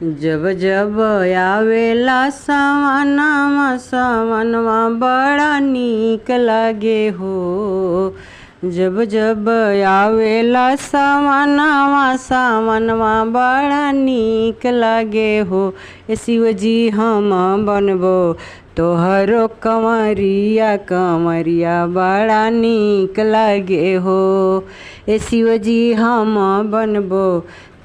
जब जब आवेला सावनवा सावनवा बड़ा नीक लागे हो। जब जब आवेला सावनवा सावनवा बड़ा नीक लागे हो। ए शिवजी हम बनबो तोहरो कंवरिया कंवरिया बड़ा नीक लागे हो। ए शिवजी हम बनबो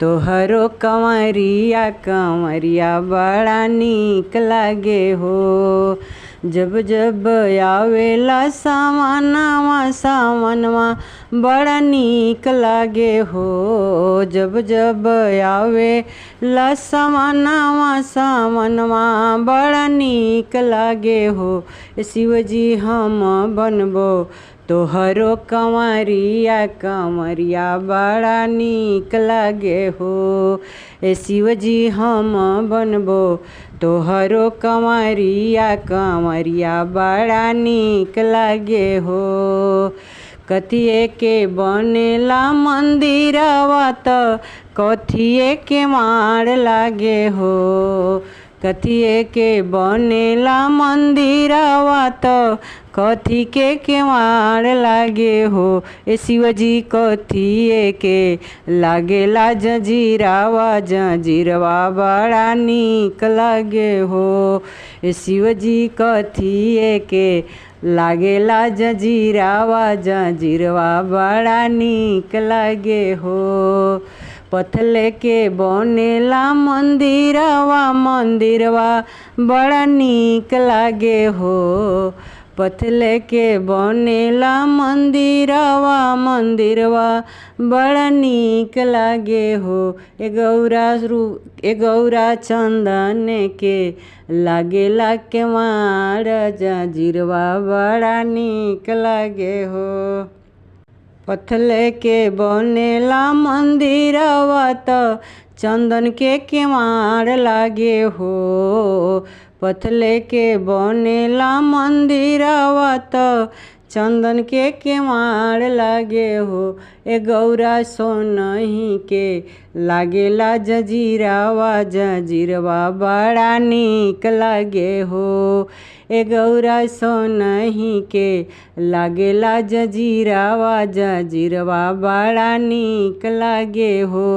तोहरो कंवरिया कंवरिया बड़ा नीक लागे हो। जब जब आवेला सावनवा सावनवा बड़ा नीक लागे हो। जब जब आवेला सावनवा सावनवा बड़ा नीक लागे हो। शिवजी हम बनबो तोहरो कंवरिया कंवरिया बड़ा नीक लागे हो। ए शिवजी हम बनबो तोहरो कंवरिया कंवरिया बड़ा नीक लागे हो। कथिए के बनेला मंदिरवा त कथिए के मार लागे हो। कथिए के बनेला मंदिरवा त कथी के मार लागे हो। ए शिवजी कथिए के लागेला जंजीरावा जंजीरवा बड़ा नीक लागे हो। ए शिवजी कथिए के लागेला जंजीरावा जंजीरवा बड़ा नीक लागे हो। पत्थर के बनेला मंदिरवा मंदिरवा बड़ा नीक लागे हो। पत्थर के बनेला मंदिरवा मंदिरवा बड़ा नीक लागे हो। ए गौरा चंदन के लागेला के मार जंजीरवा बड़ा नीक लागे हो। पत्थर के बनेला मंदिरवा त चंदन के मार लागे हो। पत्थर के बनेला मंदिरवा त चंदन के मार लागे हो। ए गौरा सोनही के लागेला जंजीरावा जंजीरवा बड़ा नीक लागे हो। ए गौरा सोनही के लागेला जंजीरावा जंजीरवा बड़ा नीक लागे हो।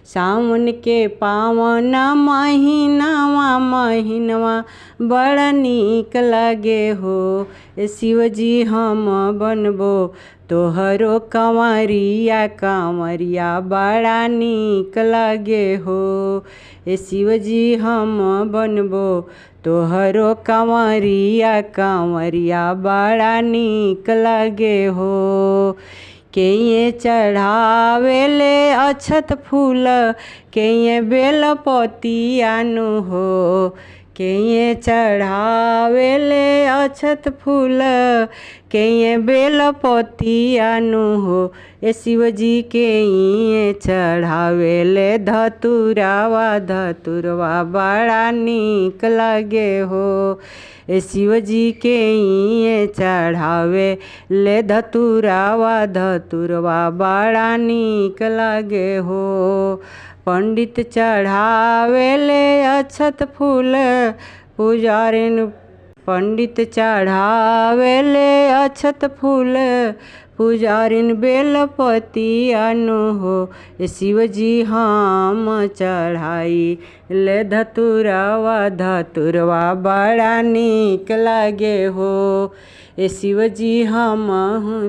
सावन के पावन महीनावा महीनवा बड़ा नीक लागे हो। ए शिवजी हम बनबो तोहरो कंवरिया कंवरिया बड़ा नीक लागे हो। ए शिवजी हम बनबो तोहरो कंवरिया कंवरिया बड़ा नीक लागे हो। केये चढ़ावेले अक्षत फूल केये बेलपतियानु हो। केये चढ़ावेले अक्षत फूल केये बेलपतियानु हो। ए शिवजी केये चढ़ावेले धतुरावा धतुरवा बड़ा नीक लागे हो। ए शिवजी केये चढ़ावे ले धतुरावा धतुरवा बड़ा नीक लागे हो। पंडित चढ़ावेले अक्षत फूल पुजारिन पंडित चढ़ावेले अक्षत फूल पुजारिन बेलपतियानु हो। ए शिवजी हम चढ़ाई ले धतुरावा धतुरवा बड़ा नीक लागे हो। ए शिवजी हम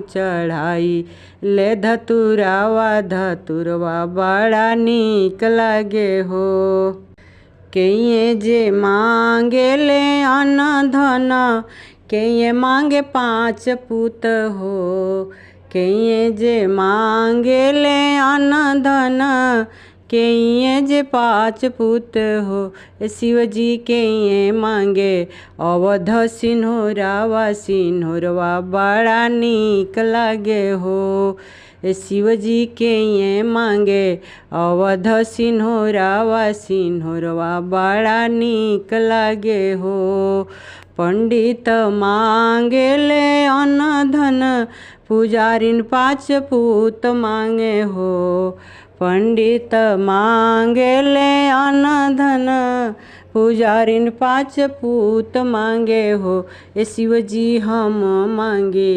चढ़ाई ले धतुरावा धतुरवा बड़ा नीक लागे हो। केये जे मांगेले अन्न धन केये मांगे 5 पूत हो। केये जे मांगेले अन्न धन केये जे 5 पूत हो। ए शिवजी केये मांगे अवध सिन्होरावा सिन्होरवा बड़ा नीक लागे हो। ए शिवजी केये मांगे अवध सिन्होरावा सिन्होरवा बड़ा नीक लागे हो। पंडित मांगेले अन्न धन पुजारिन 5 पूत मांगे हो। पंडित मांगेले अन्न धन पुजारिन 5 पूत मांगे हो। ए शिव जी हम मांगे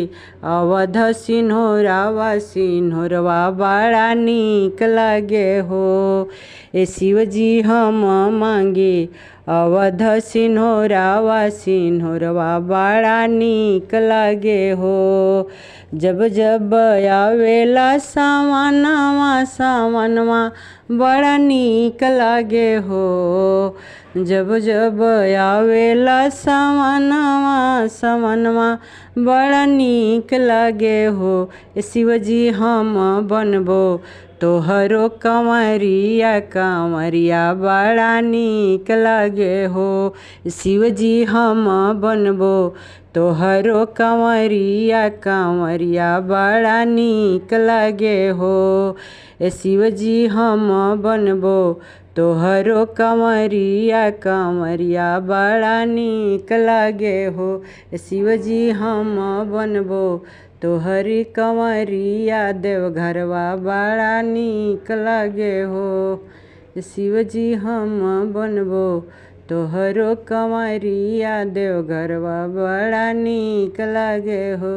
अवध सिन्होरावा, सिन्होरवा बड़ा नीक लागे हो। ए शिव जी हम मांगे अवध सिन्होरावा, सिन्होरवा बड़ा नीक लागे हो। जब जब आवेला सावनवा, सावनवा बड़ा नीक लागे हो। जब जब आवेला सावनवा, सावनवा बड़ा नीक लागे हो। ए शिव जी हम बनबो तोहरो कंवरिया, कंवरिया बड़ा नीक लागे हो। शिव जी हम बनबो तोहरो कंवरिया, कंवरिया बड़ा नीक लागे हो। ए शिव जी हम बनबो तोहरो कंवरिया, कंवरिया बड़ा नीक लागे हो। ए शिव जी हम बनबो तोहरी कंवरिया, देवघरवा बड़ा नीक लागे हो। शिव जी हम बनबो तोहरो कंवरिया, देवघरवा बड़ा नीक लागे हो।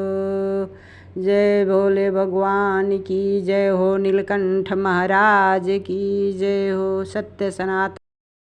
जय भोले भगवान की जय हो। नीलकंठ महाराज की जय हो। सत्य सनातन।